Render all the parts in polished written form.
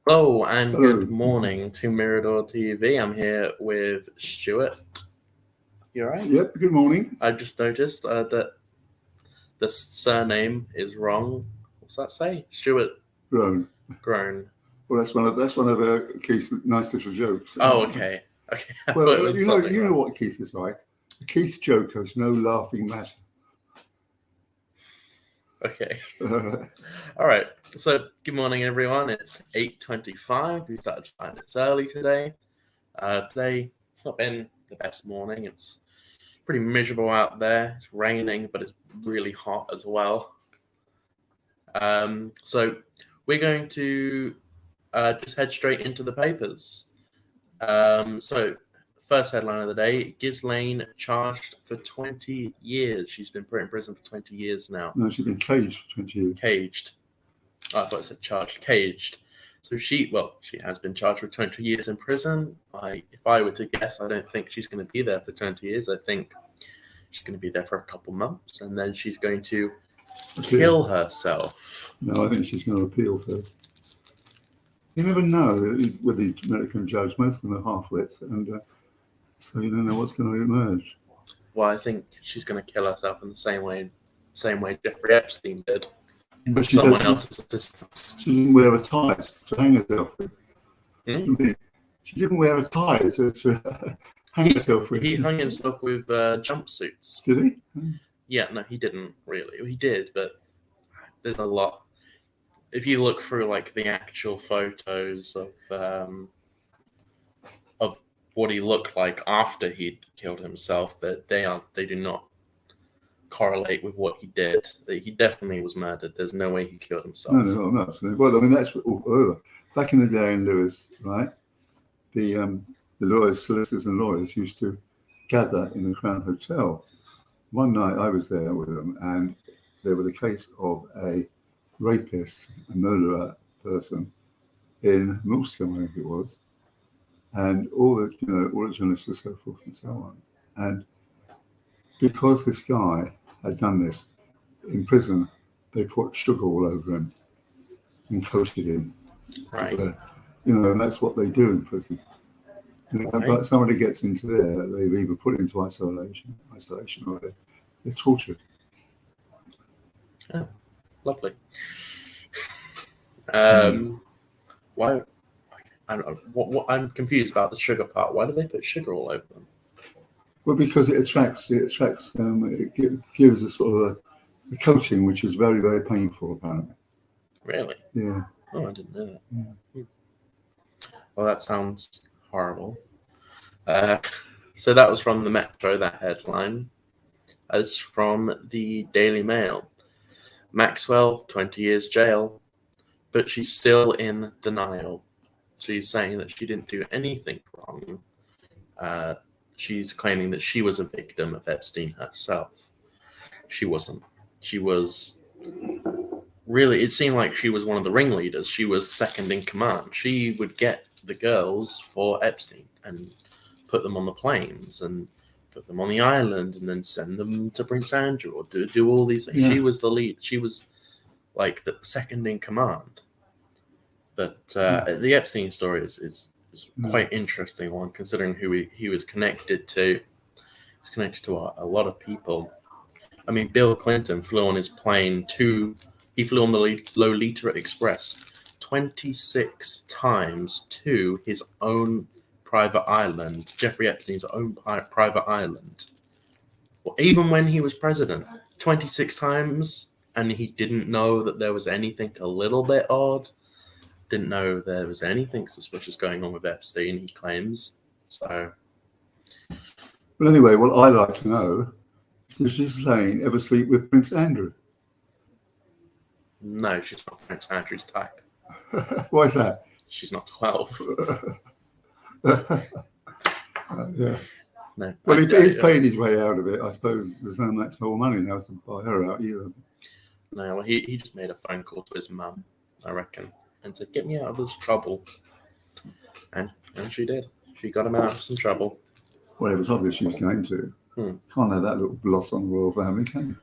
Hello and Hello. good morning to Mirador TV. I'm here with Stuart. You alright? Yep, good morning. I just noticed that the surname is wrong. What's that say? Stuart Grown. Grown. Well, that's one of Keith's nice little jokes. Oh, okay. Okay. I thought it Well, was you something know wrong. what Keith is like. A Keith joke has no laughing matter. Okay. Alright. So good morning everyone. It's 8:25. We started 5 minutes early today. Today it's not been the best morning. It's pretty miserable out there. It's raining, but it's really hot as well. So we're going to just head straight into the papers. So first headline of the day: Ghislaine charged for 20 years. She's been put in prison for 20 years now. No, she's been caged for 20 years. Caged. Oh, I thought it said charged. Caged. So she has been charged with 20 years in prison. If I were to guess, I don't think she's going to be there for 20 years. I think she's going to be there for a couple months, and then she's going to kill herself. No, I think she's going to appeal first. You never know with these American judges. Most of them are half-wits, and so you don't know what's going to emerge. Well, I think she's going to kill herself in the same way Jeffrey Epstein did. But Someone else's assistance. She didn't wear a tie to hang herself with. Hmm? She didn't wear a tie to hang herself with. He hung himself with jumpsuits. Did he? Yeah, no, he didn't really. He did, but there's a lot. If you look through like the actual photos of what he looked like after he'd killed himself, that they do not correlate with what he did. He definitely was murdered. There's no way he killed himself. No, absolutely. Well, I mean, that's back in the day in Lewes, right? The lawyers, solicitors, and lawyers used to gather in the Crown Hotel. One night I was there with them, and there was a case of a rapist, a murderer person in Moulscombe, I think it was, and all the journalists and so forth and so on. And because this guy had done this in prison, they put sugar all over him and coated him. Right. And that's what they do in prison. But somebody gets into there, they've either put into isolation, or they're tortured. Oh, lovely. Why? I don't know. What I'm confused about the sugar part. Why do they put sugar all over them? Well, because it attracts. It gives a sort of a coating, which is very, very painful, apparently. Really? Yeah. Oh, I didn't know that. Yeah. Well, that sounds horrible. So that was from the Metro, that headline. As from the Daily Mail. Maxwell, 20 years jail, but she's still in denial. She's saying that she didn't do anything wrong. She's claiming that she was a victim of Epstein herself. She wasn't. She was really, it seemed like she was one of the ringleaders. She was second in command. She would get the girls for Epstein and put them on the planes and put them on the island and then send them to Prince Andrew or do all these things. Yeah. She was the lead. She was like the second in command. But the Epstein story is quite interesting one, considering who he was connected to. He's connected to a lot of people. I mean, Bill Clinton flew on his plane he flew on the Lolita Express 26 times to his own private island, Jeffrey Epstein's own private island. Well, even when he was president, 26 times, and he didn't know that there was anything a little bit odd. Didn't know there was anything suspicious going on with Epstein, he claims. So. Well, anyway, what I like to know is, does Ghislaine ever sleep with Prince Andrew? No, she's not Prince Andrew's type. Why is that? She's not 12. Yeah. No, well, he's paid his way out of it. I suppose there's no much more money now to buy her out either. No, well, he just made a phone call to his mum, I reckon, and said, "Get me out of this trouble." And she did. She got him out of some trouble. Well, it was obvious she was going to. Can't have that little blot on the royal family, can you?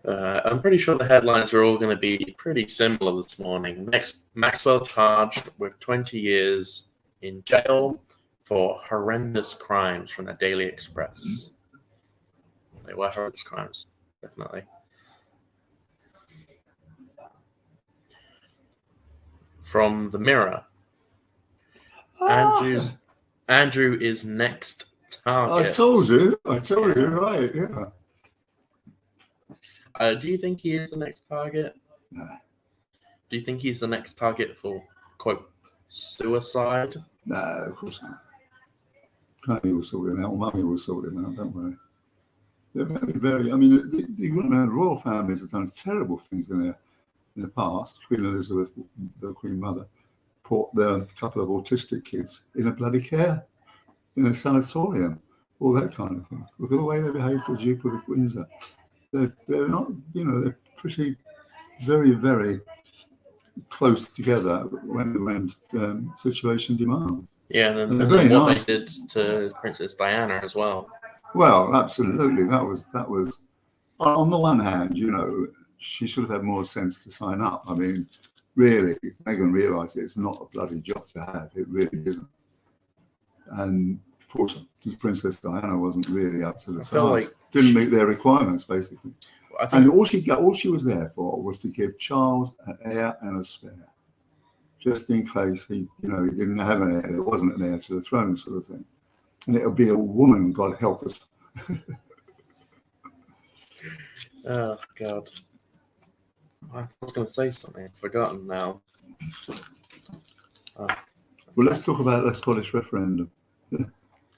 I'm pretty sure the headlines are all going to be pretty similar this morning. Maxwell charged with 20 years in jail for horrendous crimes from the Daily Express. They were horrendous crimes, definitely. From the Mirror, Andrew is next target. I told you, right? Yeah. Do you think he is the next target? No. Do you think he's the next target for, quote, suicide? No, of course not. Granny will sort him out, or Mummy will sort him out, don't worry. They're very, I mean, the royal families have done terrible things in the past. Queen Elizabeth, the Queen Mother, put their couple of autistic kids in a bloody care, in a sanatorium, all that kind of thing. Look at the way they behave to the Duke of Windsor. They're not, they're pretty, very, very close together when the situation demands. Yeah, and then what nice. They did to Princess Diana as well. Well, absolutely. That was. On the one hand, she should have had more sense to sign up. I mean, really, Meghan realised it's not a bloody job to have. It really isn't. And of course, Princess Diana wasn't really up to the task. Didn't meet their requirements, basically. And all she was there for was to give Charles an heir and a spare, just in case he didn't have an heir. It wasn't an heir to the throne, sort of thing. And it'll be a woman, God help us. Oh, God. I was going to say something. I've forgotten now. Well, let's talk about the Scottish referendum.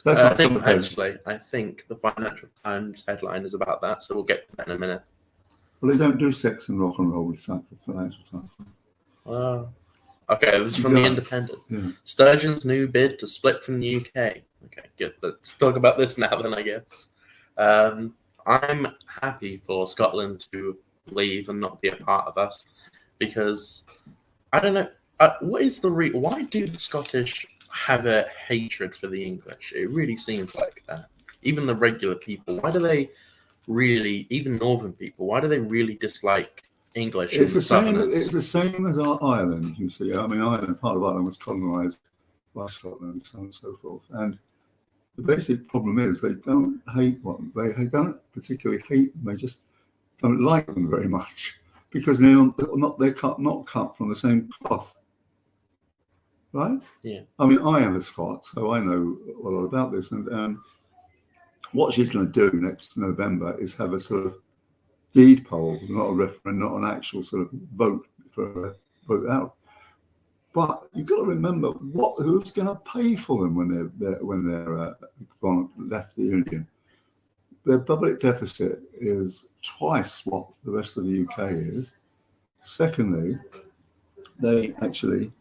I think the Financial Times headline is about that, so we'll get to that in a minute. Well, they don't do sex and rock and roll with the Financial Times. Okay, this is from The Independent. Yeah. Sturgeon's new bid to split from the UK. Okay, good. Let's talk about this now then, I guess. I'm happy for Scotland to leave and not be a part of us because, I don't know, what is why do the Scottish have a hatred for the English? It really seems like that. Even the regular people, why do they really, even northern people, why do they really dislike English? It's the same as our Ireland, you see. I mean, part of Ireland was colonised by Scotland and so on and so forth. And the basic problem is they don't hate one. They don't particularly hate them. They just don't like them very much because they're cut from the same cloth. Right? Yeah. I mean, I am a Scot, so I know a lot about this. And what she's going to do next November is have a sort of deed poll, not a referendum, not an actual sort of vote for a vote out. But you've got to remember who's going to pay for them when they're left the Union. Their public deficit is twice what the rest of the UK is. Secondly, they actually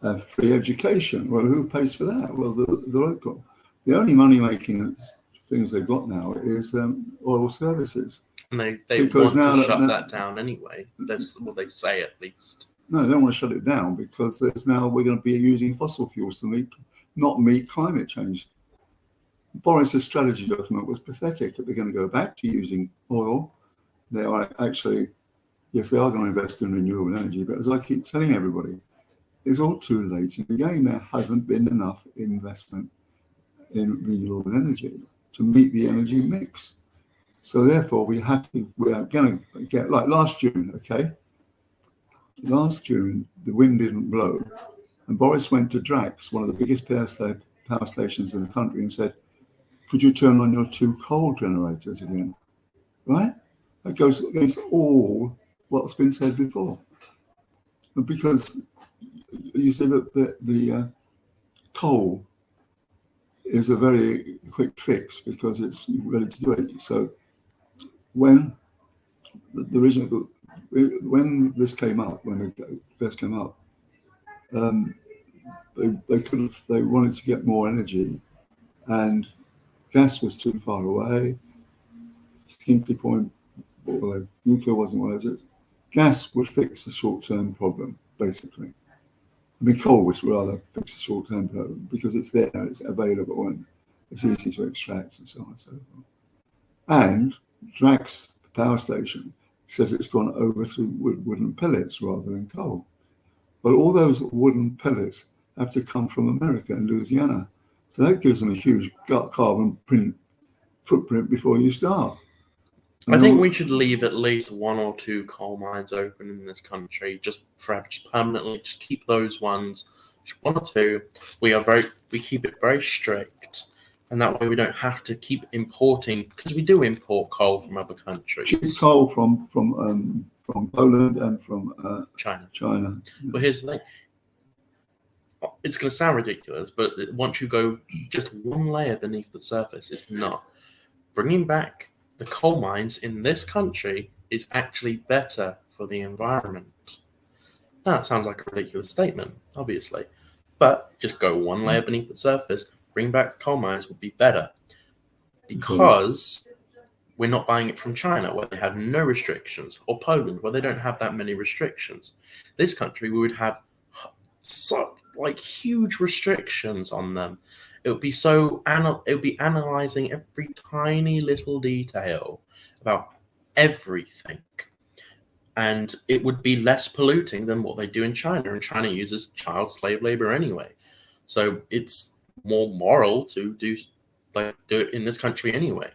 have free education. Well, who pays for that? Well, the local. The only money-making things they've got now is oil services. And they want to shut that down anyway. That's what they say, at least. No, they don't want to shut it down because we're going to be using fossil fuels to not meet climate change. Boris's strategy document was pathetic. They're going to go back to using oil. They are actually, yes, they are going to invest in renewable energy, but as I keep telling everybody, it's all too late in the game. There hasn't been enough investment in renewable energy to meet the energy mix. So therefore, we are going to get, like last June, okay? Last June, the wind didn't blow. And Boris went to Drax, one of the biggest power stations in the country, and said, could you turn on your 2 coal generators again? Right? That goes against all what's been said before. Because you see that the coal is a very quick fix because it's ready to do it. So when this came up, when it first came up, they wanted to get more energy, and gas was too far away. Hinkley Point, nuclear wasn't one of it. Gas would fix the short-term problem, basically. I mean, coal would rather fix the short-term problem because it's there, it's available, and it's easy to extract, and so on and so forth. And Drax power station says it's gone over to wooden pellets rather than coal. But all those wooden pellets have to come from America and Louisiana. So that gives them a huge carbon footprint before you start. I think we should leave at least 1 or 2 coal mines open in this country, just forever, just permanently. Just keep those ones, just 1 or 2. We keep it very strict, and that way we don't have to keep importing, because we do import coal from other countries. Cheap coal from Poland and from China. But here's the thing. It's going to sound ridiculous, but once you go just 1 layer beneath the surface, it's not. Bringing back the coal mines in this country is actually better for the environment. Now, that sounds like a ridiculous statement, obviously, but just go 1 layer beneath the surface, bring back the coal mines would be better, because we're not buying it from China, where they have no restrictions, or Poland, where they don't have that many restrictions. This country, we would have huge restrictions on them. It would be analyzing every tiny little detail about everything, and it would be less polluting than what they do in China. And China uses child slave labor anyway, so it's more moral to do it in this country anyway.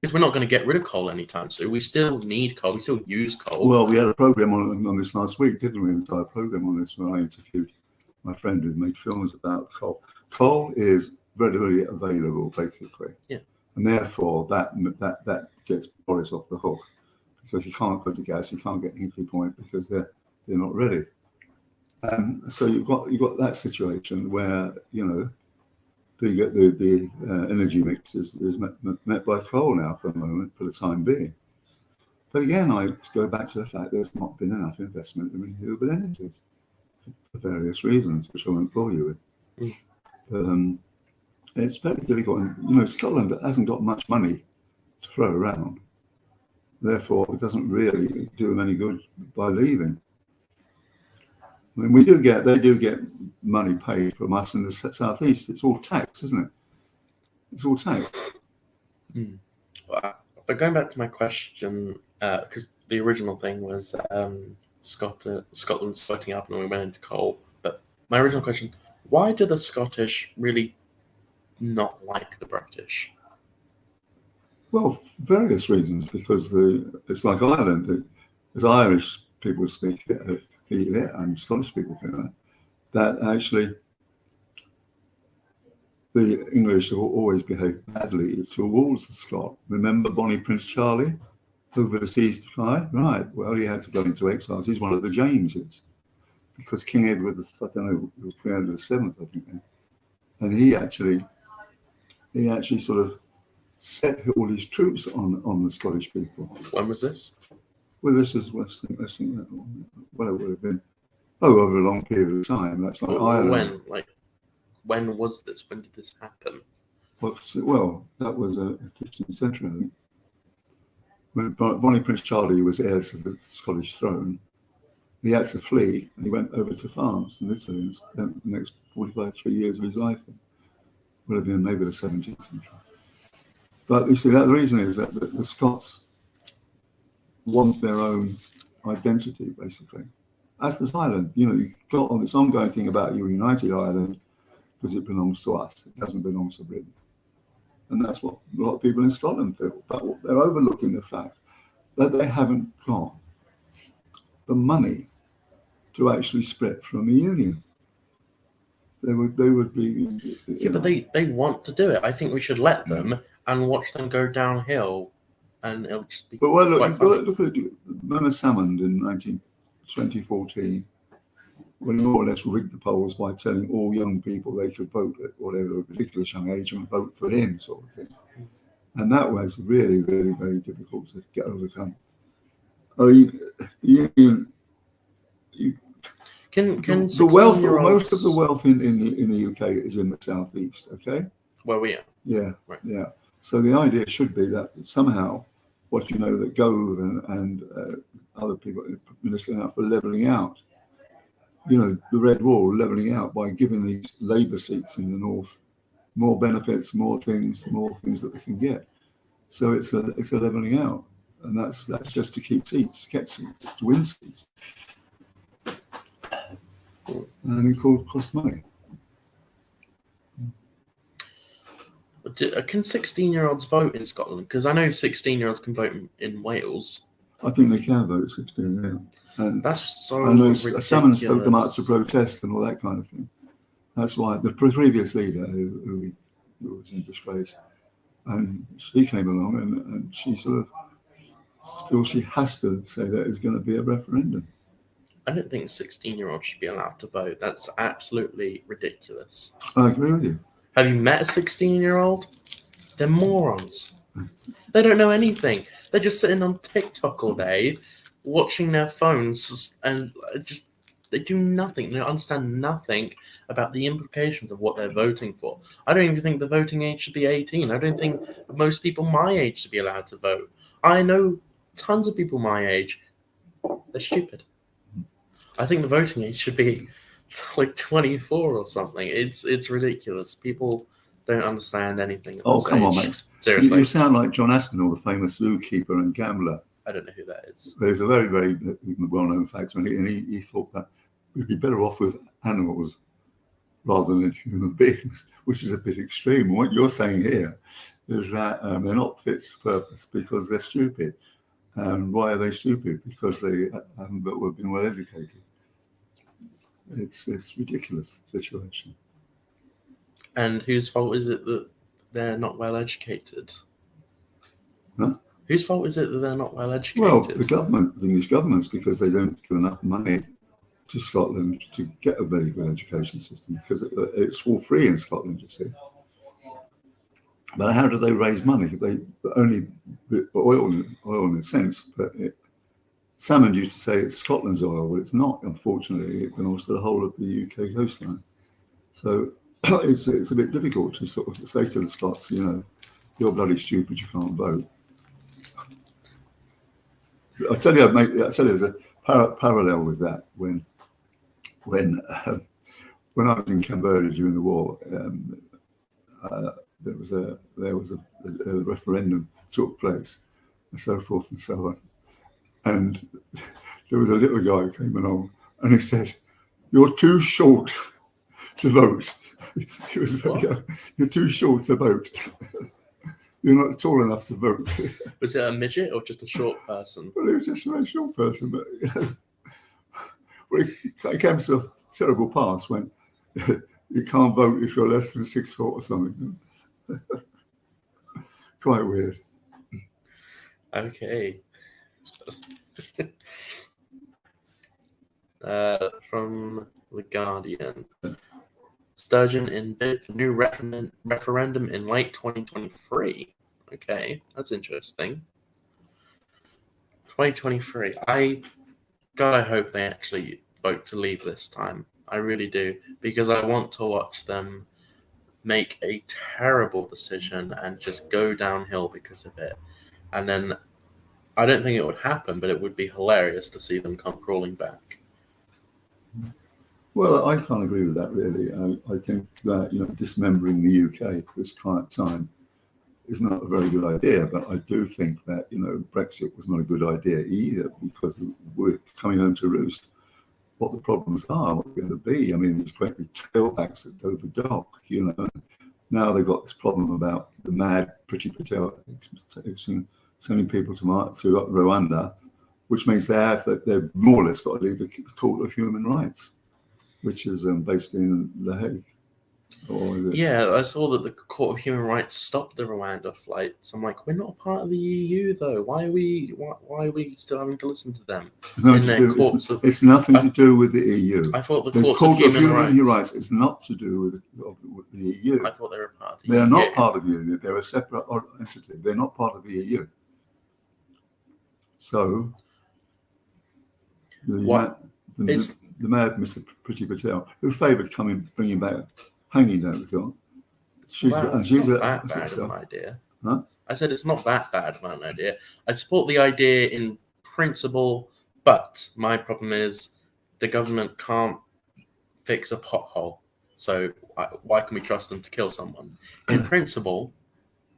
Because we're not going to get rid of coal anytime soon. We still need coal. We still use coal. Well, we had a program on this last week, didn't we? An entire program on this, where I interviewed my friend who made films about coal. Coal is readily available, basically. Yeah. And therefore, that gets Boris off the hook, because you can't put the gas, you can't get Hinkley Point because they're not ready. So you've got that situation where the energy mix is met by coal now for the moment, for the time being. But again, I go back to the fact there's not been enough investment in renewable energies for various reasons, which I won't bore you with. But it's very difficult. And, Scotland hasn't got much money to throw around. Therefore, it doesn't really do them any good by leaving. I mean, they do get money paid from us in the southeast. It's all tax, isn't it? It's all tax. But going back to my question, because the original thing was Scotland splitting up and we went into coal. But my original question: why do the Scottish really not like the British? Well, various reasons. Because it's like Ireland. As Irish people speak it, feel it, and Scottish people feel that actually the English have always behaved badly towards the Scot. Remember Bonnie Prince Charlie, over the seas to fly? Right. Well, he had to go into exile. He's one of the Jameses, because King Edward, I don't know, it was King Edward VII, I think, and he actually sort of set all his troops on the Scottish people. When was this? Well, this is well, it would have been over a long period of time. That's like Ireland. When was this? When did this happen? Well, that was the 15th century, I think. When Bonnie Prince Charlie was heir to the Scottish throne, he had to flee, and he went over to France and Italy and spent the next 3 years of his life. Would have been maybe the 17th century. But you see, the reason is that the Scots want their own identity, basically. As does Ireland. You've got on this ongoing thing about your United Ireland because it belongs to us. It doesn't belong to Britain. And that's what a lot of people in Scotland feel. But they're overlooking the fact that they haven't got the money to actually split from a union. They would be. But they want to do it. I think we should let them and watch them go downhill, and it'll just be. But look at Mona Salmond in 2014, when he more or less rigged the polls by telling all young people they could vote at whatever a ridiculous young age and vote for him, sort of thing. And that was really, really very difficult to get overcome. The wealth, most of the wealth in the UK is in the southeast. Okay, where we are. Yeah, right. Yeah. So the idea should be that somehow, that Gove and other people, Minister now for levelling out. The Red Wall levelling out by giving these Labour seats in the north more benefits, more things that they can get. So it's a levelling out. and that's just to keep seats, get seats, to win seats, and it costs money. Can 16-year-olds vote in Scotland? Because I know 16-year-olds can vote in Wales. I think they can vote 16 now, and That's so and ridiculous. someone spoke them out to protest and all that kind of thing. That's why the previous leader, who was in disgrace, and she came along and she sort of feels she has to say that it's going to be a referendum. I don't think 16-year-olds should be allowed to vote. That's absolutely ridiculous. I agree with you. Have you met a 16-year-old? They're morons. They don't know anything. They're just sitting on TikTok all day, watching their phones, and they do nothing. They understand nothing about the implications of what they're voting for. I don't even think the voting age should be 18. I don't think most people my age should be allowed to vote. I know tons of people my age. They're stupid. I think the voting age should be like 24 or something. It's ridiculous. People don't understand anything. Oh, come on, Max. Seriously. You sound like John Aspinall, the famous zookeeper and gambler. I don't know who that is. There's a very, very well-known fact, and he thought that we'd be better off with animals rather than human beings, which is a bit extreme. What you're saying here is that they're not fit for purpose because they're stupid. And why are they stupid? Because they haven't been well educated. It's a ridiculous situation. And whose fault is it that they're not well educated? Huh? Whose fault is it that they're not well educated? Well, the English government's, because they don't give enough money to Scotland to get a very good education system, because it's all free in Scotland, you see. But how do they raise money? They only the oil in a sense, but Salmond used to say it's Scotland's oil, but it's not. Unfortunately, it belongs to the whole of the UK coastline. So it's a bit difficult to sort of say to the Scots, you're bloody stupid, you can't vote. I tell you, mate, there's a parallel with that. When I was in Cambodia during the war, there was a referendum took place, and so forth and so on. And there was a little guy who came along, and he said, "You're too short to vote." He was very young. "You're too short to vote. You're not tall enough to vote." Was it a midget or just a short person? Well, he was just a very short person, but well, he came to a terrible pass when you can't vote if you're less than 6 foot or something. Quite weird. Okay. From The Guardian. Sturgeon in bid for new referendum in late 2023. Okay, that's interesting. 2023. I hope they actually vote to leave this time. I really do, because I want to watch them make a terrible decision and just go downhill because of it. And then I don't think it would happen, but it would be hilarious to see them come crawling back. Well, I can't agree with that, really. I think that, dismembering the UK at this current time is not a very good idea. But I do think that, Brexit was not a good idea either, because we're coming home to roost what the problems are, what they're going to be. I mean, there's great big tailbacks at Dover Dock, Now they've got this problem about the mad Priti Patel sending people to Rwanda, which means they've more or less got to leave the Court of Human Rights, which is based in The Hague. Yeah, I saw that the Court of Human Rights stopped the Rwanda flights. I'm like, we're not part of the EU, though. Why are we still having to listen to them? It's nothing to do with the EU. I thought the Court of Human Rights is not to do with the EU. I thought they were part of the EU. They're not part of the EU. They're a separate entity. They're not part of the EU. So the mad Mr. Priti Patel, who favoured bringing back hanging, don't we feel? She's not that bad of an idea. Huh? I said it's not that bad of an idea. I support the idea in principle, but my problem is the government can't fix a pothole. So why can we trust them to kill someone? In principle,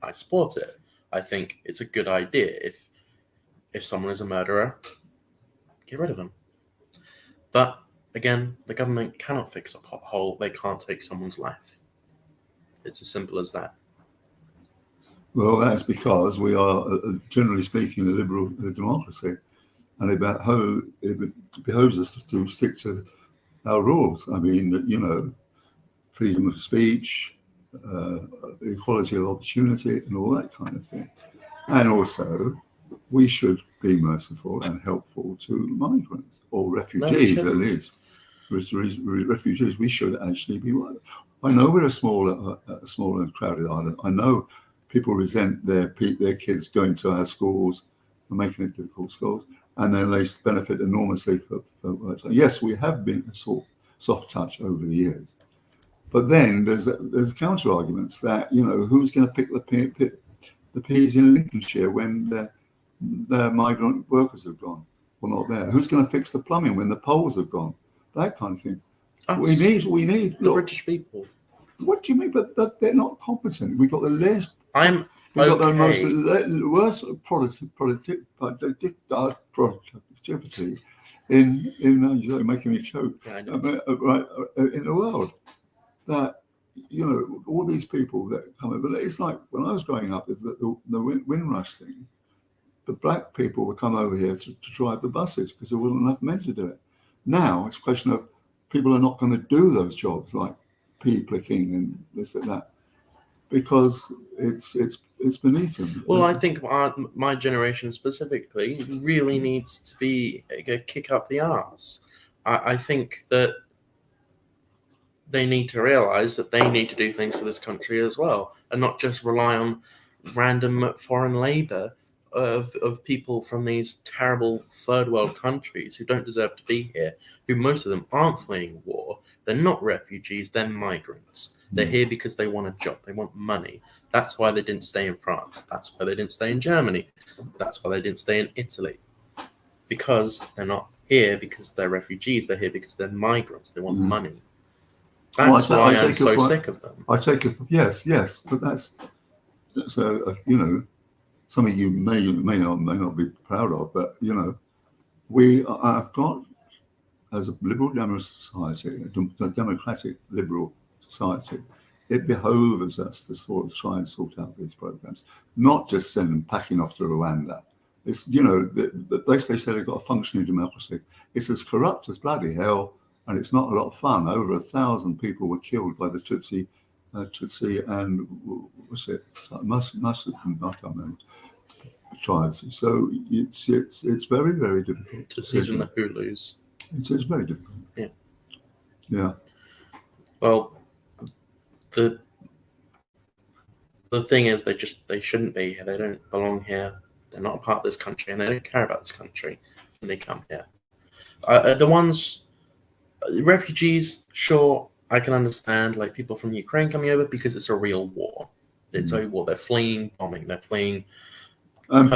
I support it. I think it's a good idea. If someone is a murderer, get rid of them. But again, the government cannot fix a pothole. They can't take someone's life. It's as simple as that. Well, that's because we are, generally speaking, a liberal democracy, and about how it behoves us to stick to our rules. I mean, you know, freedom of speech, equality of opportunity, and all that kind of thing. And also, we should be merciful and helpful to migrants or refugees, at least. Refugees, we should actually be. I know we're a small and crowded island. I know people resent their kids going to our schools and making it difficult schools, and then they benefit enormously for yes, we have been a soft touch over the years. But then there's counter arguments that, you know, who's going to pick the peas in Lincolnshire when the migrant workers have gone or not there? Who's going to fix the plumbing when the poles have gone? That kind of thing. Us, we need the British people. What do you mean? But they're not competent. We've got the less. I'm We've got the okay. worst productivity in you're making me choke. Yeah, I know. Right, in the world. That, you know, all these people that come over. It's like when I was growing up, the Windrush thing. The black people would come over here to drive the buses because there wasn't enough men to do it. Now it's a question of people are not going to do those jobs like pea picking and this and that because it's beneath them. Well, I think my generation specifically really needs to be a kick up the arse. I think that they need to realize that they need to do things for this country as well, and not just rely on random foreign labor of people from these terrible third world countries who don't deserve to be here, who most of them aren't fleeing war. They're not refugees, they're migrants. They're here because they want a job, they want money. That's why they didn't stay in France. That's why they didn't stay in Germany. That's why they didn't stay in Italy. Because they're not here because they're refugees, they're here because they're migrants. They want money. That's why I'm so sick of them. I take it, yes, but that's a you know, something you may not be proud of, but you know, I've got, as a liberal society, a democratic liberal society, it behoves us to sort of try and sort out these programs, not just send them packing off to Rwanda. It's, you know, they say they've got a functioning democracy. It's as corrupt as bloody hell, and it's not a lot of fun. Over 1,000 people were killed by the Tutsi and what's it? I can't remember. Tribes. So it's very, very difficult. Tutsis and the Hulus. It's very difficult. Yeah. Well, the thing is, they shouldn't be here. They don't belong here. They're not a part of this country, and they don't care about this country when they come here. The ones, refugees, sure, I can understand, like people from Ukraine coming over because it's a real war. It's a war. They're fleeing bombing. They're fleeing. And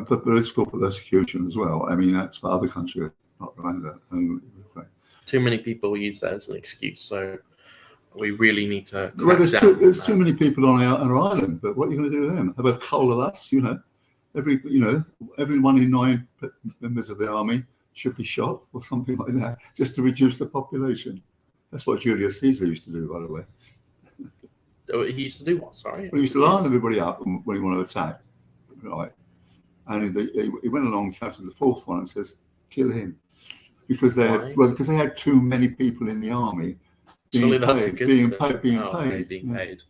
political persecution as well. I mean, that's for other countries, not Rwanda. Too many people use that as an excuse, so we really need to. Well, there's too many people on our island, but what are you going to do then? Have a cull of us, you know? Every 1 in 9 members of the army should be shot or something like that, just to reduce the population. That's what Julius Caesar used to do, by the way. He used to do what? Sorry. Well, he used to line everybody up when he wanted to attack. Right, and he went along, counted the fourth one, and says, "Kill him," because they had too many people in the army being paid.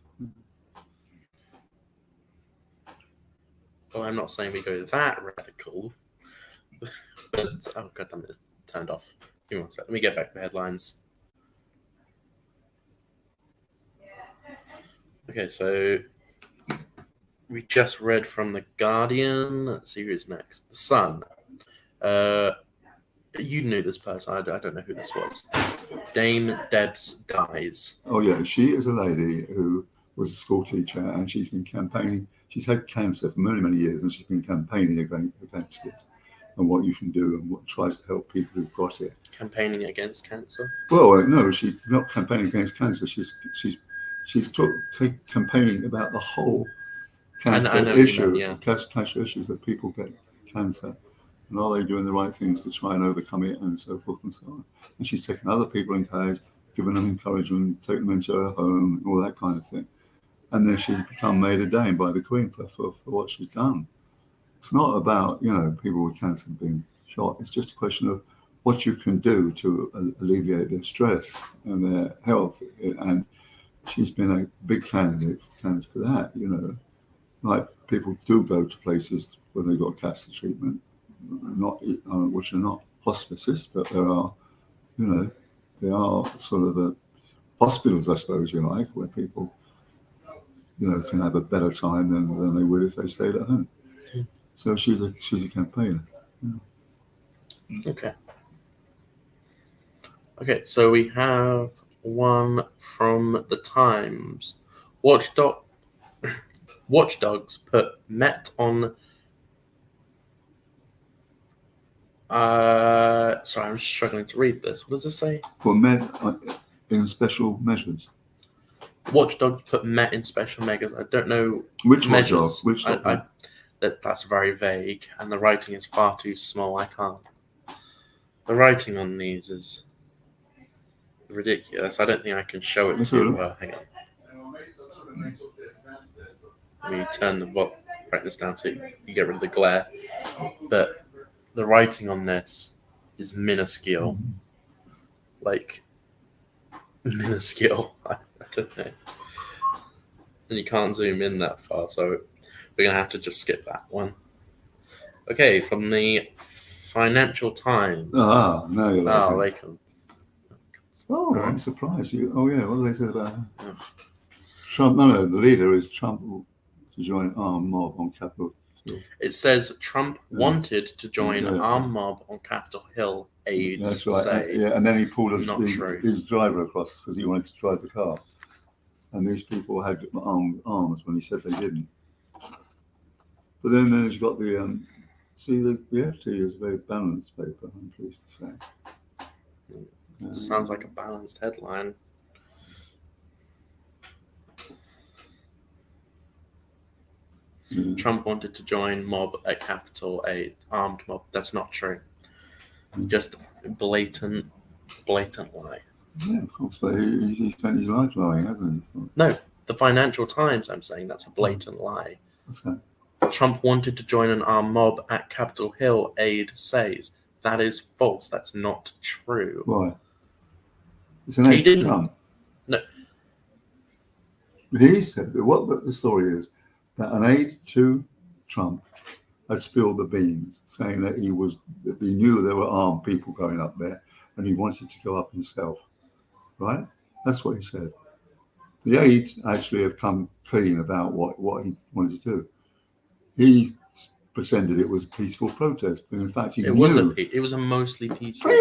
Well, I'm not saying we go that radical, but oh god damn it, turned off. Give me 1 second. Let me get back to the headlines. Okay, so. We just read from The Guardian. Let's see who's next. The Sun. You knew this person. I don't know who this was. Dame Debs Guise. Oh, yeah. She is a lady who was a school teacher, and she's been campaigning. She's had cancer for many, many years, and she's been campaigning against it and what you can do and what tries to help people who've got it. Campaigning against cancer? Well, no, she's not campaigning against cancer. She's campaigning about the whole cancer issues that people cancer, and are they doing the right things to try and overcome it, and so forth and so on. And she's taken other people in case, giving them encouragement, taking them into her home, all that kind of thing. And then she's become made a dame by the Queen for what she's done. It's not about, people with cancer being shot. It's just a question of what you can do to alleviate their stress and their health. And she's been a big candidate for that, Like people do go to places where they got cancer treatment, which are not hospices, but there are sort of hospitals, I suppose you like, where people, can have a better time than they would if they stayed at home. So she's a campaigner. Okay. Okay, so we have one from the Times. Watchdogs put Met on. Sorry, I'm struggling to read this. What does this say? Well, Met in special measures. Watchdogs put Met in special measures. I don't know which measures. Which that's very vague, and the writing is far too small. I can't. The writing on these is ridiculous. I don't think I can show it to you. Hang on. Let me turn the brightness down so you get rid of the glare. But the writing on this is minuscule. Like, minuscule. I don't know. And you can't zoom in that far, so we're going to have to just skip that one. Okay, from the Financial Times. No, you're like they can. Oh, I'm surprised. What do they say about her? Trump, the leader is Trump to join armed mob on Capitol Hill. It says Trump wanted to join armed mob on Capitol Hill, aides say. And then he pulled his driver across because he wanted to drive the car. And these people had arms when he said they didn't. But then there's got the, the FT is a very balanced paper, I'm pleased to say. Sounds like a balanced headline. Trump wanted to join mob at Capitol, armed mob. That's not true. Just blatant lie. Yeah, of course, but he spent his life lying, hasn't he? No, the Financial Times, I'm saying that's a blatant lie. What's that? Trump wanted to join an armed mob at Capitol Hill, aide says. That is false. That's not true. Why? It's an aide to Trump. No. He said that what the story is that an aide to Trump had spilled the beans, saying that he knew there were armed people going up there, and he wanted to go up himself. Right? That's what he said. The aides actually have come clean about what he wanted to do. He pretended it was a peaceful protest, but in fact it was a mostly peaceful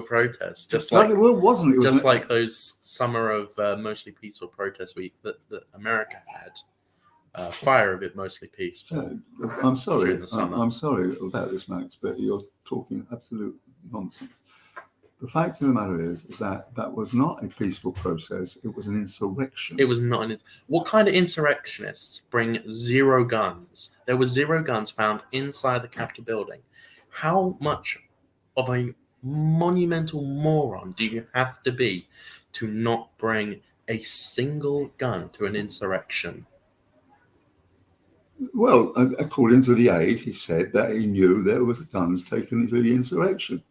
protest, just like wasn't it? Just like those summer of mostly peaceful protests that America had. Fire of it mostly peaceful. I'm sorry. I'm sorry about this, Max, but you're talking absolute nonsense. The fact of the matter is that was not a peaceful process. It was an insurrection. It was not What kind of insurrectionists bring zero guns? There were 0 guns found inside the Capitol building. How much of a monumental moron do you have to be to not bring a single gun to an insurrection? Well, according to the aide, he said that he knew there was guns taken into the insurrection.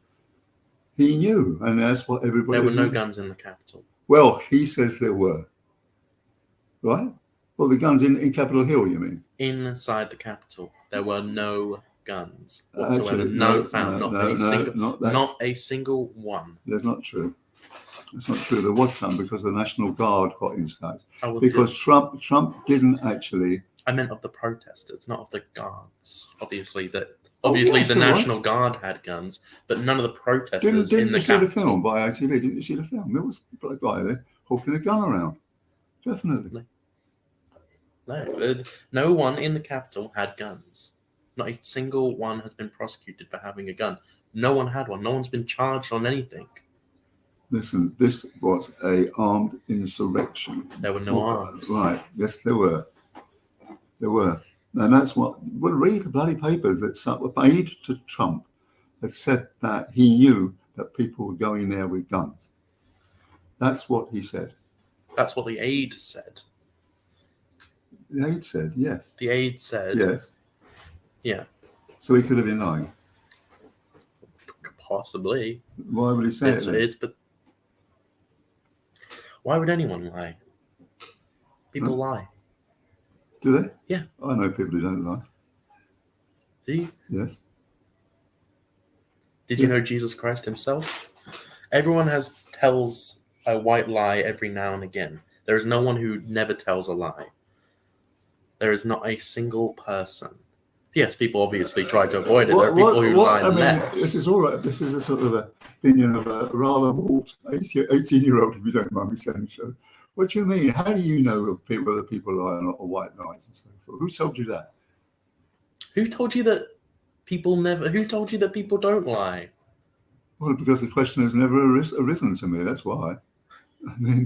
He knew, and that's what everybody. There were no guns in the Capitol. Well, he says there were. Right? Well, the guns in Capitol Hill, you mean? Inside the Capitol, there were no guns whatsoever. Actually, not a single one. That's not true. That's not true. There was some because the National Guard got inside. Because Trump didn't actually. I meant of the protesters, not of the guards. Obviously, the National Guard had guns, but none of the protesters didn't in the Capitol. Didn't you see the film by ITV? Didn't you see the film? There was a guy there hawking a gun around. Definitely. No one in the Capitol had guns. Not a single one has been prosecuted for having a gun. No one had one. No one's been charged on anything. Listen, this was a armed insurrection. There were no arms. Right. Yes, there were. There were. And that's what, well, read the bloody papers that some aide to Trump had said that he knew that people were going there with guns. That's what he said. That's what the aide said. The aide said, yes. The aide said, Yes. Yeah. So he could have been lying. Possibly. Why would he say it then? But why would anyone lie? People lie. Do they? Yeah. I know people who don't lie. See? Yes. Did you know Jesus Christ himself? Everyone tells a white lie every now and again. There is no one who never tells a lie. There is not a single person. Yes, people obviously try to avoid it. There are people who lie less. This is all right. This is a sort of opinion of a rather old 18-year-old, if you don't mind me saying so. What do you mean? How do you know whether people lie or not, or white lies and so forth? Who told you that? Who told you that people never? Who told you that people don't lie? Well, because the question has never arisen to me. That's why. I mean,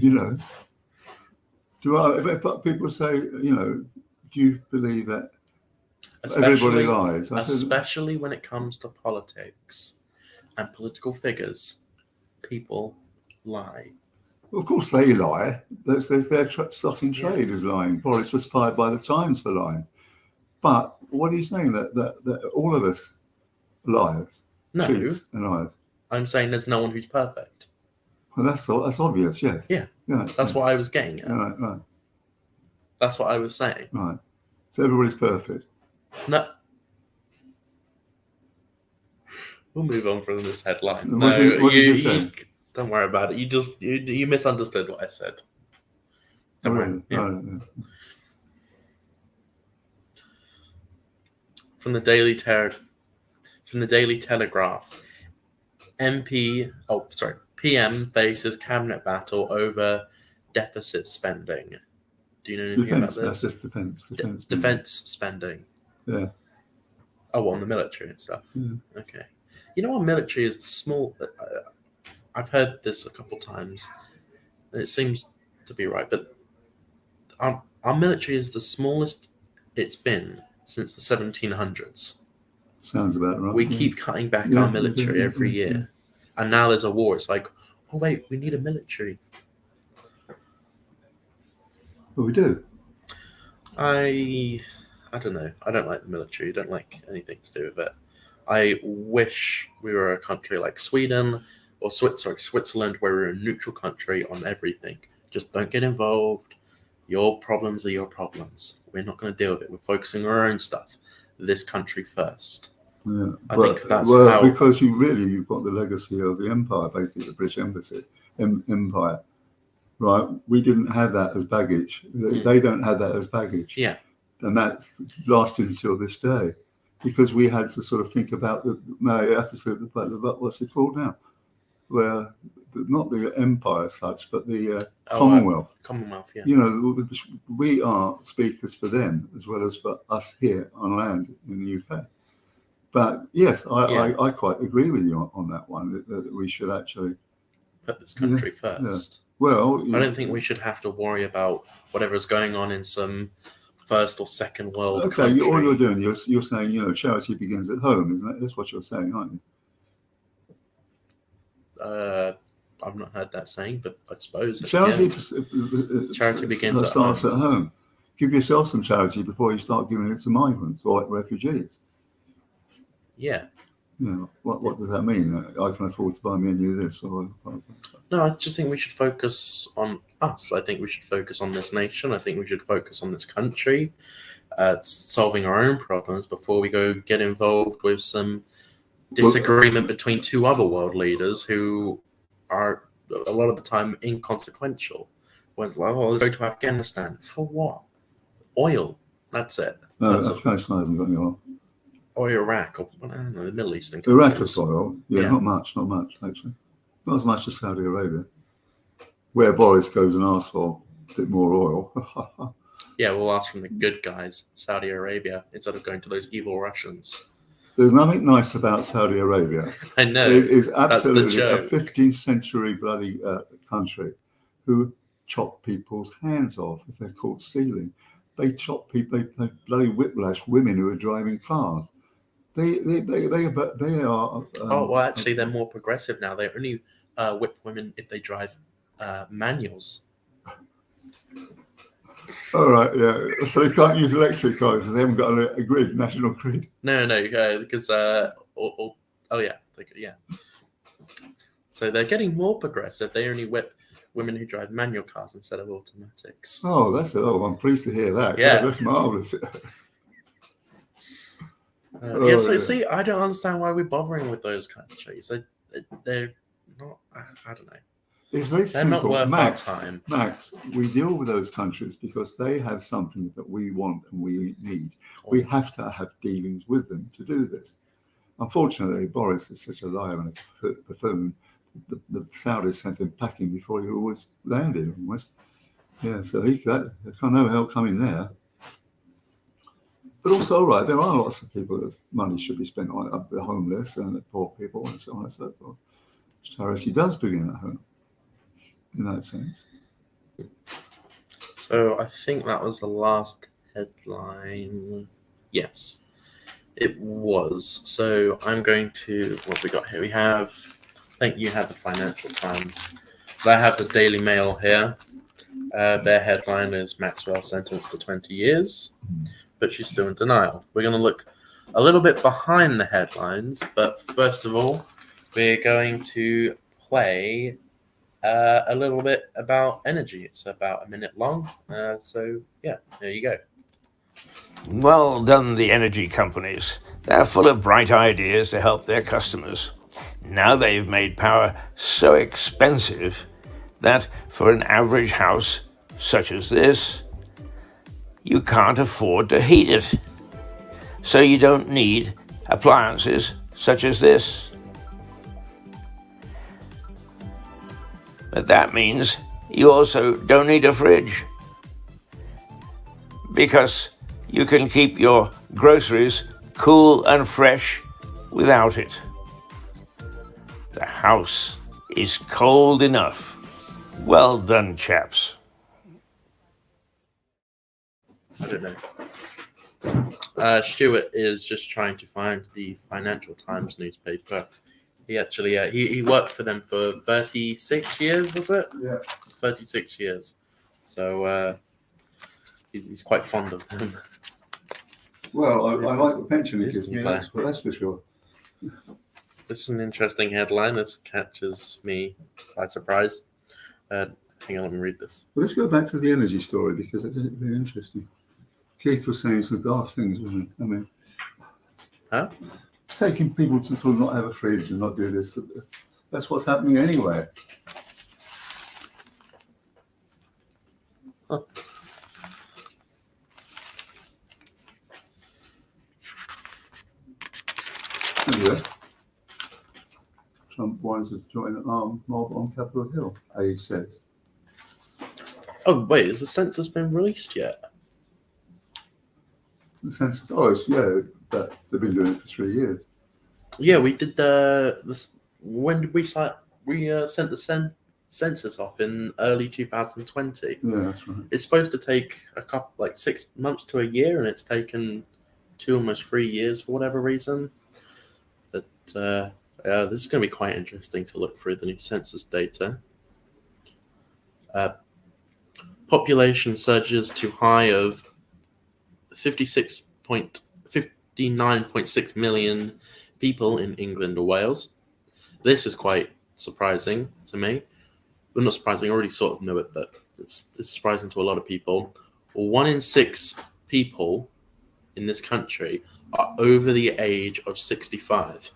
if people say, do you believe that everybody lies? Especially when it comes to politics and political figures, people lie. Of course they lie. Their stock in trade is lying. Boris was fired by the Times for lying. But what are you saying? That all of us liars, cheats and liars? I'm saying there's no one who's perfect. Well, that's obvious, yes. Yeah. That's what I was getting at. Right. That's what I was saying. Right. So everybody's perfect. No. We'll move on from this headline. What did you say? Don't worry about it. You misunderstood what I said. Don't worry. Yeah. From the Daily Telegraph, PM faces cabinet battle over deficit spending. Do you know anything about this? That's just defense spending. Yeah. Oh, on the military and stuff. Yeah. Okay. You know, our military is small. I've heard this a couple times, and it seems to be right. But our military is the smallest it's been since the 1700s. Sounds about right. We keep cutting back our military every year, and now there's a war. It's like, oh wait, we need a military. Well, we do. I don't know. I don't like the military. I don't like anything to do with it. I wish we were a country like Sweden or Switzerland, where we're a neutral country on everything. Just don't get involved. Your problems are your problems. We're not going to deal with it. We're focusing on our own stuff. This country first. Yeah. I think that's how... Because you've got the legacy of the empire, basically, the British Embassy, empire. Right? We didn't have that as baggage. They don't have that as baggage. Yeah. And that's lasted until this day. Because we had to sort of think about what's it called now? Where not the empire as such, but the Commonwealth. Commonwealth, yeah. We are speakers for them as well as for us here on land in the UK. But yes, I quite agree with you on that one, that we should actually put this country first. Yeah. Well, I don't think we should have to worry about whatever's going on in some first or second world country. All you're doing, you're saying, charity begins at home, isn't it? That's what you're saying, aren't you? I've not heard that saying, but I suppose charity begins starts at home. Give yourself some charity before you start giving it to migrants or refugees. Yeah. What does that mean? I can afford to buy me a new this or. No, I just think we should focus on us. I think we should focus on this nation. I think we should focus on this country, solving our own problems before we go get involved with some disagreement between two other world leaders who are a lot of the time inconsequential. Let's go to Afghanistan. For what? Oil. That's it. No, Afghanistan hasn't got any oil. Or Iraq, or I don't know, the Middle Eastern countries. Iraq has oil. Yeah, not much actually. Not as much as Saudi Arabia, where Boris goes and asks for a bit more oil. Yeah, we'll ask from the good guys, Saudi Arabia, instead of going to those evil Russians. There's nothing nice about Saudi Arabia. I know. It is absolutely a 15th century bloody country who chop people's hands off if they're caught stealing. they chop people, they bloody whiplash women who are driving cars. They are. Oh, well, actually, they're more progressive now. They only whip women if they drive manuals. All right, yeah. So they can't use electric cars because they haven't got a grid, national grid. No, because yeah. So they're getting more progressive. They only whip women who drive manual cars instead of automatics. Oh, I'm pleased to hear that. Yeah. That's marvelous. See, I don't understand why we're bothering with those countries. They're not. I don't know. It's very They're simple. not worth our time. Max, we deal with those countries because they have something that we want and we need. We have to have dealings with them to do this. Unfortunately, Boris is such a liar and a buffoon. The Saudis sent him packing before he was landed almost. Yeah, so he can't no help coming there. But also, all right, there are lots of people that money should be spent on the homeless and the poor people and so on and so forth. Charity does begin at home in that sense. So I think that was the last headline. Yes, it was. So I'm going to, what we got here? We have, I think you have the Financial Times. So I have the Daily Mail here. Their headline is Maxwell sentenced to 20 years, but she's still in denial. We're going to look a little bit behind the headlines, but first of all, we're going to play a little bit about energy. It's about a minute long. So, yeah, there you go. Well done, the energy companies. They're full of bright ideas to help their customers. Now they've made power so expensive that for an average house such as this, you can't afford to heat it. So you don't need appliances such as this. But that means you also don't need a fridge, because you can keep your groceries cool and fresh without it. The house is cold enough. Well done, chaps. I don't know. Stuart is just trying to find the Financial Times newspaper. He actually he worked for them for 36 years, was it? Yeah. 36 years. So he's quite fond of them. Well, I like the pension he gives me, that's for sure. This is an interesting headline. This catches me by surprise. Hang on, let me read this. Well, let's go back to the energy story because it's very interesting. Keith was saying some daft things, wasn't he? I mean, huh? Taking people to sort of not have a fridge and not do this. That's what's happening anyway. Huh. Anyway, Trump wants to join an armed mob on Capitol Hill, he says. Oh, wait, has the census been released yet? The census, but they've been doing it for 3 years. Yeah, we did this. When did we start? We sent the census off in early 2020. Yeah, that's right. It's supposed to take a couple, like 6 months to a year, and it's taken 2, almost 3 years for whatever reason. But this is going to be quite interesting to look through the new census data. Population surges to high of 59.6 million people in England or Wales. This is quite surprising to me. Well, not surprising, I already sort of knew it, but it's surprising to a lot of people. 1 in 6 people in this country are over the age of 65.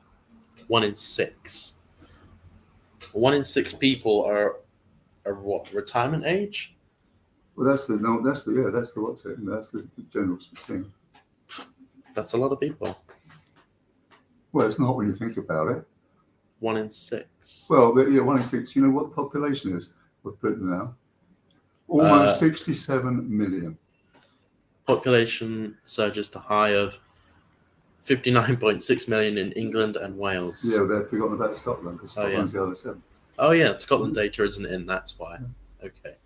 1 in 6. 1 in 6 people are what, retirement age? Well, that's the general thing. That's a lot of people. Well, it's not when you think about it. 1 in 6. Well, 1 in 6. You know what the population is of Britain now? Almost 67 million. Population surges to high of 59.6 million in England and Wales. Yeah, they've forgotten about Scotland because Scotland's the other 7. Oh, yeah, Scotland data isn't in, that's why. Okay.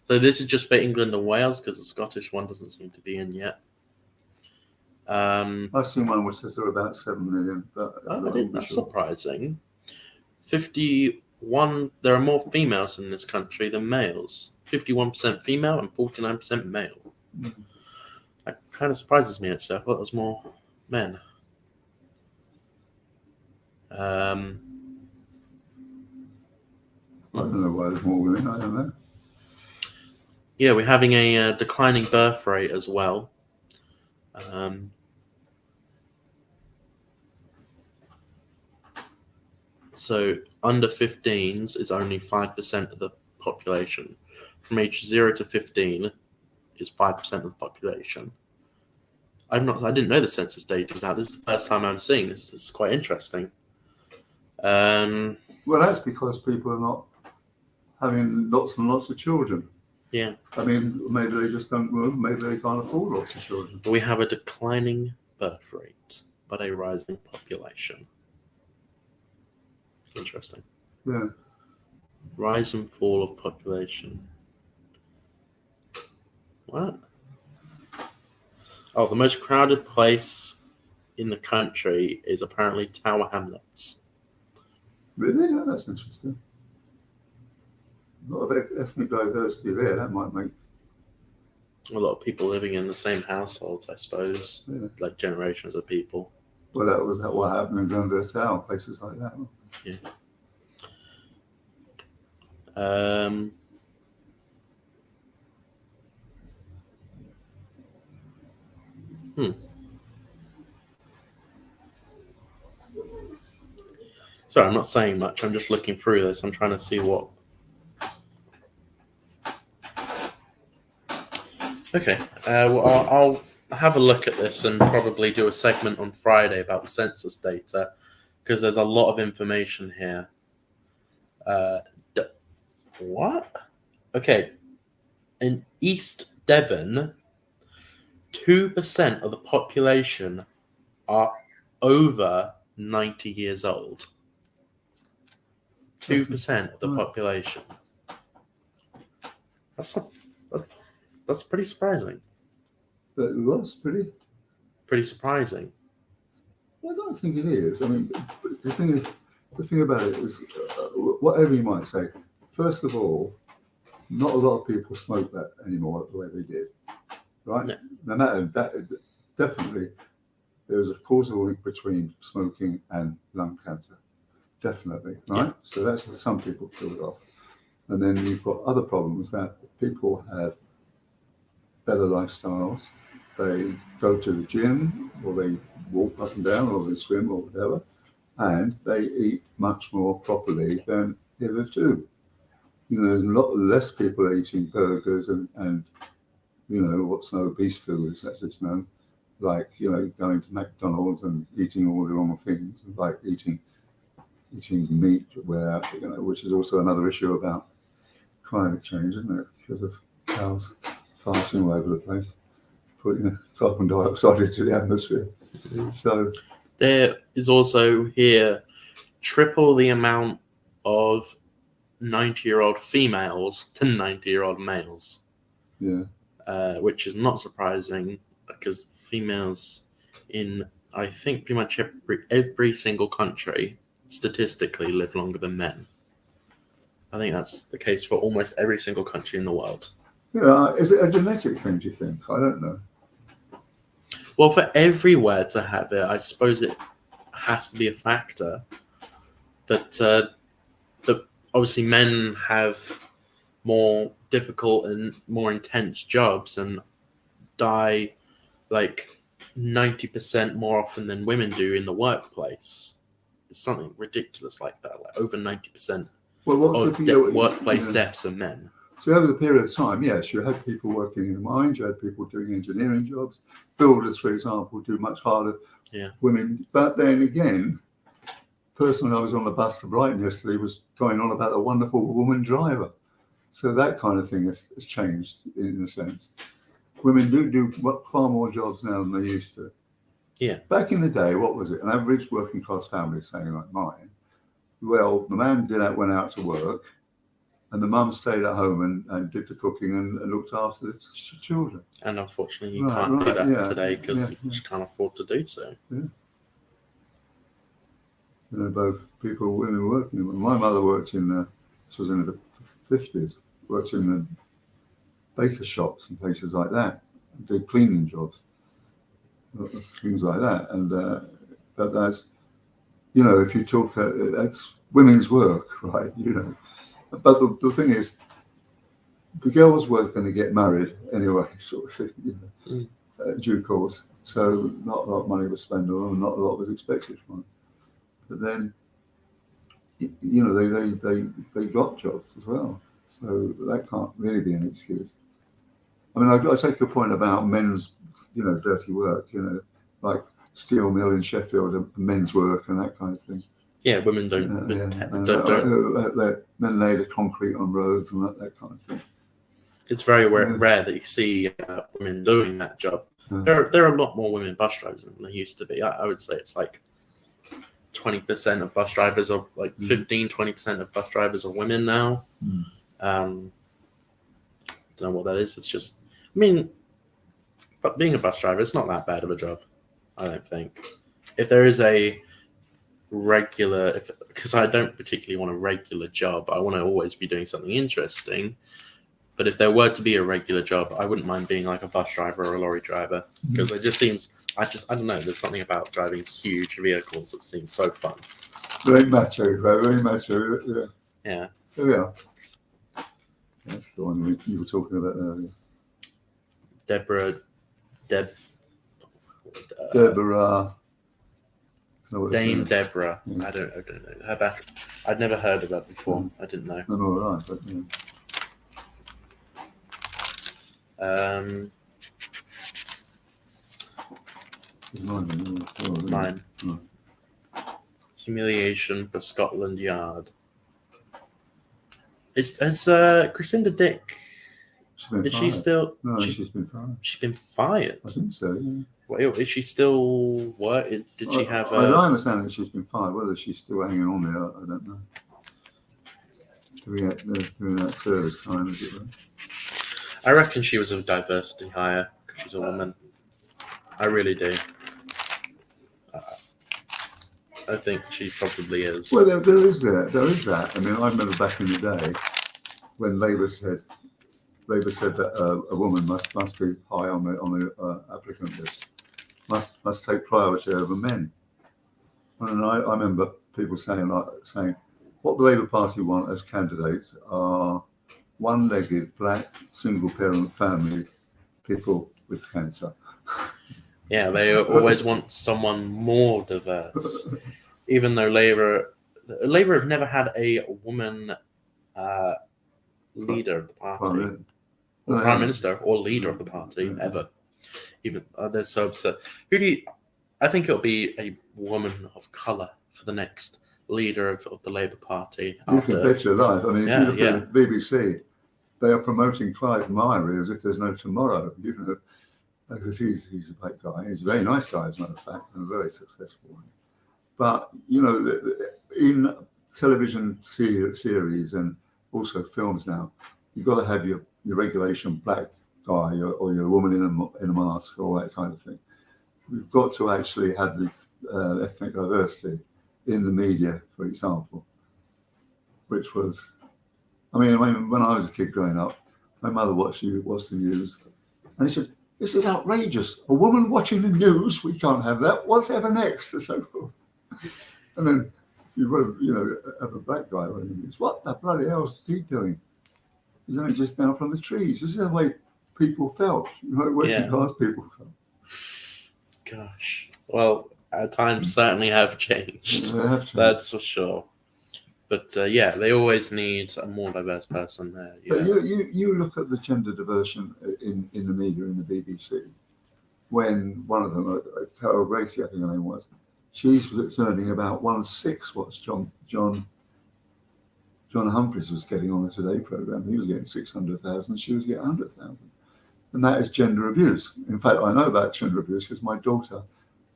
So this is just for England and Wales because the Scottish one doesn't seem to be in yet. I've seen one which says there are about 7 million, but That's surprising. 51. There are more females in this country than males. 51% female and 49% male. Mm-hmm. That kind of surprises me, actually. I thought there was more men. I don't know why there's more women. I don't know. Yeah, we're having a declining birth rate as well. So under 15s is only 5% of the population. From age 0 to 15 is 5% of the population. I didn't know the census data was out. This is the first time I'm seeing this. This is quite interesting. Well, that's because people are not having lots and lots of children. Yeah. I mean, maybe they just don't move. Maybe they can't afford lots of children. We have a declining birth rate, but a rising population. Interesting. Yeah. Rise and fall of population. What? Oh, the most crowded place in the country is apparently Tower Hamlets. Really? Oh, that's interesting. A lot of ethnic diversity there. That might make A lot of people living in the same households, I suppose. Yeah. Like generations of people. Well, that was what happened in Grenville Tower, places like that. Yeah. Sorry, I'm not saying much. I'm just looking through this. I'm trying to see what. Okay. Well, I'll have a look at this and probably do a segment on Friday about the census data because there's a lot of information here. What? Okay. In East Devon, 2% of the population are over 90 years old. 2% of the population. That's pretty surprising. But it was Pretty surprising. I don't think it is. I mean, the thing about it is, whatever you might say. First of all, not a lot of people smoke that anymore the way they did, right? No. No matter that, definitely there is a causal link between smoking and lung cancer, definitely, right? Yeah. So that's what some people kill it off, and then you've got other problems that people have better lifestyles. They go to the gym, or they walk up and down, or they swim, or whatever, and they eat much more properly than hitherto. You know, there's a lot less people eating burgers and you know, what's no obese food, as it's known, like, you know, going to McDonald's and eating all the wrong things, like eating meat, where, you know, which is also another issue about climate change, isn't it? Because of cows farting all over the place, putting carbon dioxide into the atmosphere. Mm-hmm. So there is also here triple the amount of 90-year-old females than 90-year-old males. Yeah. Which is not surprising because females in, I think, pretty much every single country statistically live longer than men. I think that's the case for almost every single country in the world. Yeah, is it a genetic thing, do you think? I don't know. Well, for everywhere to have it, I suppose it has to be a factor that obviously men have more difficult and more intense jobs and die like 90% more often than women do in the workplace. It's something ridiculous like that, like over 90% of workplace deaths are men. So over the period of time, yes, you had people working in the mines, you had people doing engineering jobs. Builders, for example, do much harder. Yeah. Women. But then again, personally, I was on the bus to Brighton yesterday, was going on about a wonderful woman driver. So that kind of thing has changed in a sense. Women do far more jobs now than they used to. Yeah. Back in the day, what was it? An average working class family, saying like mine, well, the man went out to work, and the mum stayed at home and did the cooking and looked after the children. And unfortunately, you Right, can't do right, that yeah, today because yeah, you just can't afford to do so. You know, both people, women working. My mother worked in, this was in the 50s, worked in the baker shops and places like that, did cleaning jobs, things like that. And but that's, you know, if you talk, that's women's work, right? You know, but the thing is, the girls were going to get married anyway, sort of thing, you know, due course. So not a lot of money was spent on them, not a lot was expected from them. But then, you know, they got jobs as well. So that can't really be an excuse. I mean, I take your point about men's, you know, dirty work, you know, like steel mill in Sheffield, men's work and that kind of thing. Yeah, women don't. Men lay the concrete on roads and that kind of thing. It's very rare that you see women doing that job. There are a lot more women bus drivers than there used to be. I would say it's like 20% of bus drivers are like 15-20% of bus drivers are women now. Don't know what that is. It's just, I mean, but being a bus driver, it's not that bad of a job, I don't think. If there is a regular, because I don't particularly want a regular job, I want to always be doing something interesting. But if there were to be a regular job, I wouldn't mind being like a bus driver or a lorry driver, because it just seems, I don't know, there's something about driving huge vehicles that seems so fun. Very macho, right? Very macho, yeah. Yeah. Oh, yeah. That's the one you were talking about earlier. Dame Deborah. Yeah. I don't know. Her back, I'd never heard of that before. I didn't know. No, right, but yeah. Mine. Humiliation for Scotland Yard. Has Crescinda Dick? She still? No, she's been fired. She's been fired. I think so. Yeah. Wait, is she still what? Did she have? I understand that she's been fired. Whether she's still hanging on there, I don't know. During that service time, is it? I reckon she was a diversity hire because she's a woman. I really do. I think she probably is. Well, there is that. I mean, I remember back in the day when Labour said that a woman must be high on the applicant list, must take priority over men. And I remember people saying what the Labour Party want as candidates are one-legged, black, single-parent family people with cancer. Yeah, they always want someone more diverse. Even though Labour have never had a woman leader of the party, or prime minister or leader of the party ever. Even they're so upset. I think it'll be a woman of colour for the next leader of the Labour Party. You can bet your life. I mean, if you look at the BBC, they are promoting Clive Myrie as if there's no tomorrow. You know, because he's a great guy. He's a very nice guy, as a matter of fact, and a very successful one. But you know, in television series and also films now, you've got to have your regulation black guy or your woman in a mask or that kind of thing. We've got to actually have this ethnic diversity in the media, for example, which was, I mean, when I was a kid growing up, my mother watched the news, and she said, "This is outrageous. A woman watching the news, we can't have that. What's ever next?" and so forth. And then you've got to, have a black guy watching the news. What the bloody hell is he doing? He's only just down from the trees. This is the way people felt. Working class people felt. Gosh. Well, our times certainly have changed. They have changed. That's for sure. But they always need a more diverse person there. Yeah. But you look at the gender diversion in the media, in the BBC, when one of them, Carol Gracie, I think her name was, she's earning about 1/6 what John Humphreys was getting on the Today programme. He was getting 600,000, she was getting 100,000. And that is gender abuse. In fact, I know about gender abuse because my daughter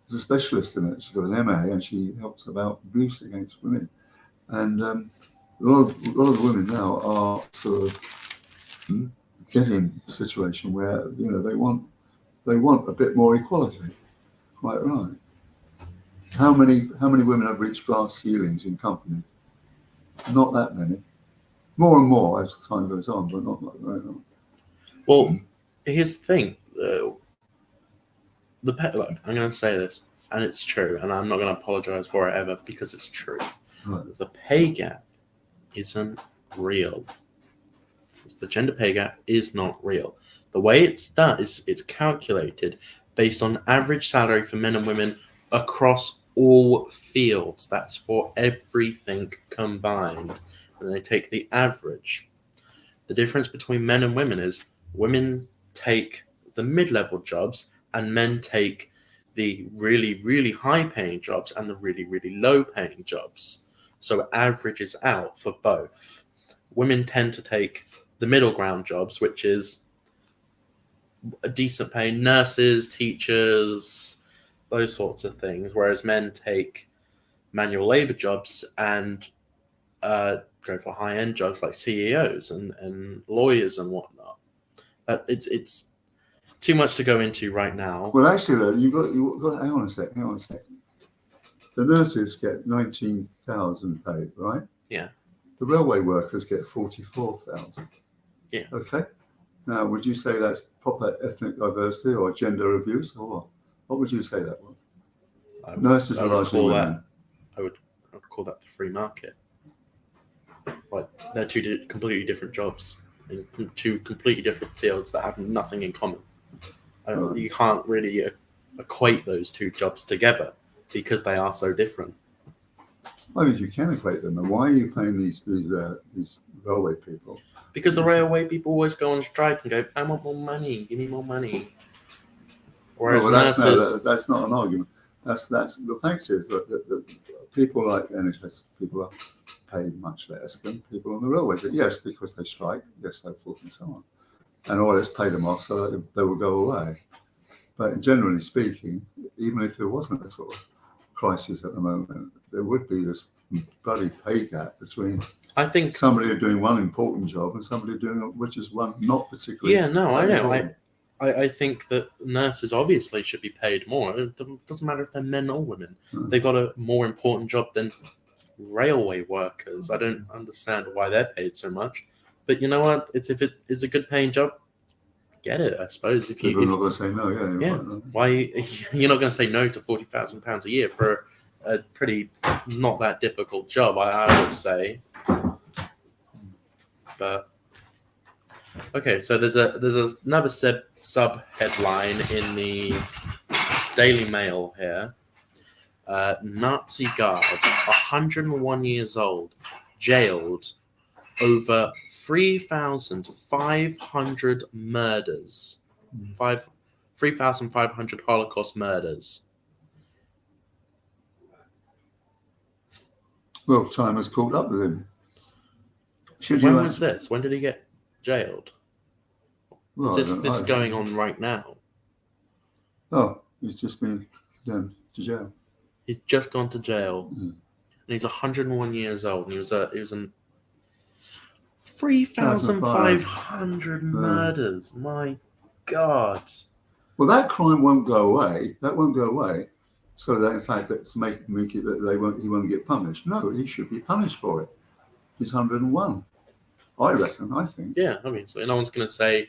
is a specialist in it. She's got an MA and she helps about abuse against women. And a lot of women now are sort of getting a situation where they want a bit more equality. Quite right. How many women have reached glass ceilings in companies? Not that many. More and more as time goes on, but not very long. Well, here's the thing. Look, I'm going to say this, and it's true, and I'm not going to apologize for it ever because it's true. Right. The pay gap isn't real. The gender pay gap is not real. The way it's done is it's calculated based on average salary for men and women across all fields. That's for everything combined. And they take the average. The difference between men and women is women take the mid-level jobs and men take the really, really high-paying jobs and the really, really low-paying jobs. So it averages out for both. Women tend to take the middle ground jobs, which is a decent paying nurses, teachers, those sorts of things, whereas men take manual labor jobs and go for high-end jobs like CEOs and lawyers and whatnot. It's too much to go into right now. Well, actually, you got. Hang on a sec. The nurses get 19,000 paid, right? Yeah. The railway workers get 44,000. Yeah. Okay. Now, would you say that's proper ethnic diversity or gender abuse, or what? What would you say that was? Nurses are largely women. I would call that the free market. Like they're two completely different jobs in two completely different fields that have nothing in common. You can't really equate those two jobs together because they are so different. I think you can equate them. And why are you paying these railway people? Because the railway people always go on strike and go, "I want more money. Give me more money." Whereas nurses, that's not an argument. That's the fact is that people like NHS people are paid much less than people on the railway. But yes, because they strike, yes, so forth and so on. And all let's pay them off so that they will go away. But generally speaking, even if there wasn't a sort of crisis at the moment, there would be this bloody pay gap between somebody doing one important job and somebody doing which is one not particularly. Yeah, no, I know. I think that nurses obviously should be paid more. It doesn't matter if they're men or women. They've got a more important job than railway workers. I don't understand why they're paid so much. But you know what? If it is a good paying job, get it, I suppose. People are not going to say no, yeah. Right. Why you're not going to say no to £40,000 a year for a pretty not that difficult job, I would say. But okay, so there's another sub headline in the Daily Mail here. Nazi guard, 101 years old, jailed over 3,500 murders. 3,500 Holocaust murders. Well, time has caught up with him. When was this? When did he get jailed? Well, this is going on right now. Oh, he's just been condemned to jail. He's just gone to jail, Mm. and he's 101 years old. And he was 3,500 murders. My God. Well, that crime won't go away. That won't go away. So that in fact, that's make it that he won't get punished. No, he should be punished for it. He's 101. I think. Yeah, obviously. No one's going to say,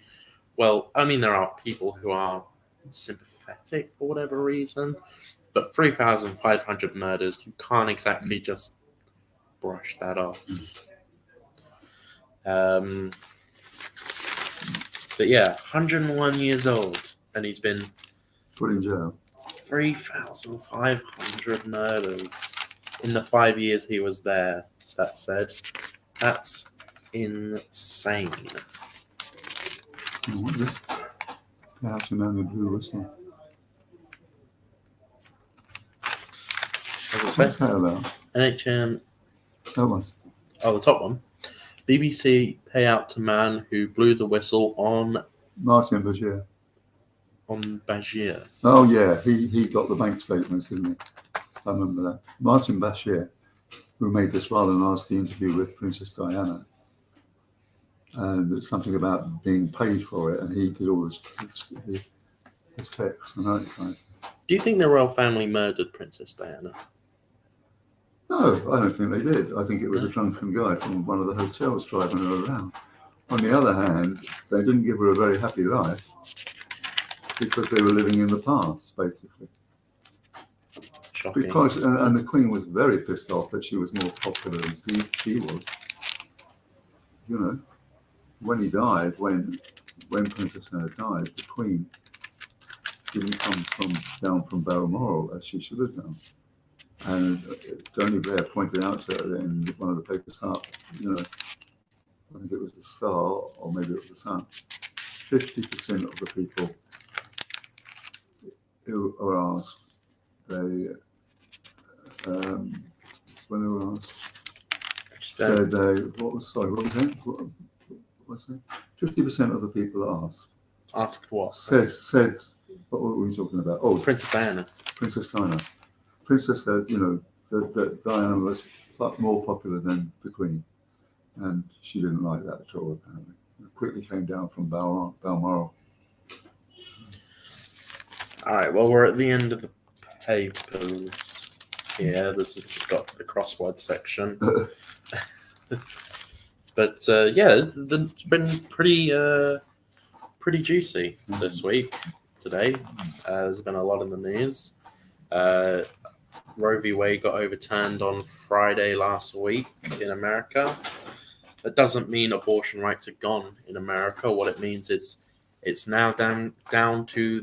well, I mean, there are people who are sympathetic for whatever reason, but 3,500 murders, you can't exactly just brush that off. But yeah, 101 years old, and he's been put in jail. 3,500 murders in the 5 years he was there. That said, that's insane. What is this? Perhaps a man with blue whistle. What's that about? NHM. That one. Oh, the top one. BBC payout to man who blew the whistle on Martin Bashir. On Bashir. Oh yeah, he got the bank statements, didn't he? I remember that. Martin Bashir. who made this rather nasty interview with Princess Diana. And it's something about being paid for it, and he did all his text and that kind of thing. Do you think the royal family murdered Princess Diana? No, I don't think they did. I think it was a drunken guy from one of the hotels driving her around. On the other hand, they didn't give her a very happy life because they were living in the past, basically. Shocking. Because and the Queen was very pissed off that she was more popular than she was. You know, when he died, when Princess Anne died, the Queen didn't come down from Balmoral as she should have done. And Tony Blair pointed out to her in one of the papers up, you know, I think it was the Star or maybe it was the Sun, 50% of the people who are asked, they when they were asked, said they what was it? 50% of the people Asked what? said what were we talking about? Oh, Princess Diana. Princess Diana. Princess said, you know, that Diana was more popular than the Queen, and she didn't like that at all. Apparently, it quickly came down from Balmoral. All right. Well, we're at the end of the papers here. This has just got the crossword section. But yeah, it's been pretty juicy this week. Today, there's been a lot in the news. Roe v. Wade got overturned on Friday last week in America. That doesn't mean abortion rights are gone in America. What it means is it's now down to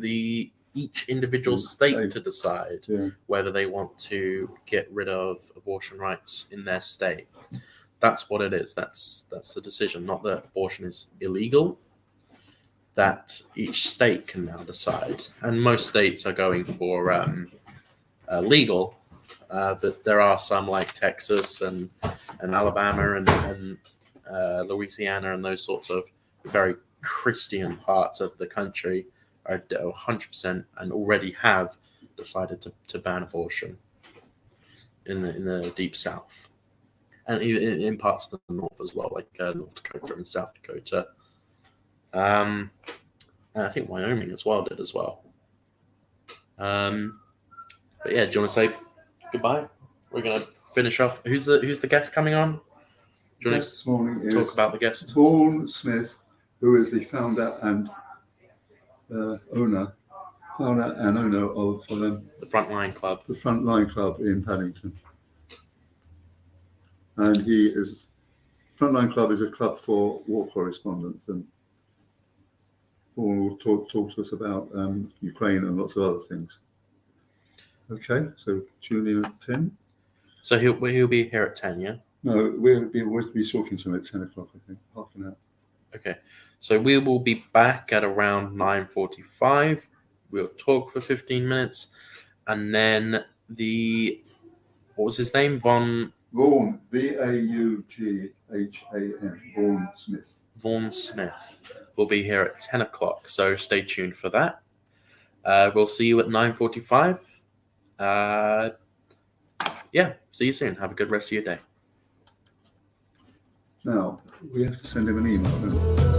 each individual state to decide whether they want to get rid of abortion rights in their state. That's what it is. That's the decision. Not that abortion is illegal. That each state can now decide, and most states are going for legal. But there are some like Texas and Alabama and Louisiana and those sorts of very Christian parts of the country are 100% and already have decided to ban abortion in the deep South, and in parts of the North as well, like North Dakota and South Dakota. And I think Wyoming as well did as well. But yeah, do you want to say goodbye? We're gonna finish off. Who's the guest coming on? Do you want This morning to talk is about the guest? Vaughan Smith, who is the founder and owner of The Frontline Club. the Frontline Club in Paddington. And Frontline Club is a club for war correspondents, and Vaughan will talk to us about Ukraine and lots of other things. Okay, so tune in at 10. So he'll be here at 10, yeah? No, we'll be talking to him at 10 o'clock, I think, half an hour. Okay. So we will be back at around 9:45. We'll talk for 15 minutes. And then what was his name? Vaughan, Vaughan Smith. Vaughan Smith will be here at 10 o'clock. So stay tuned for that. We'll see you at 9:45. Yeah, see you soon. Have a good rest of your day. Now, we have to send him an email, don't we?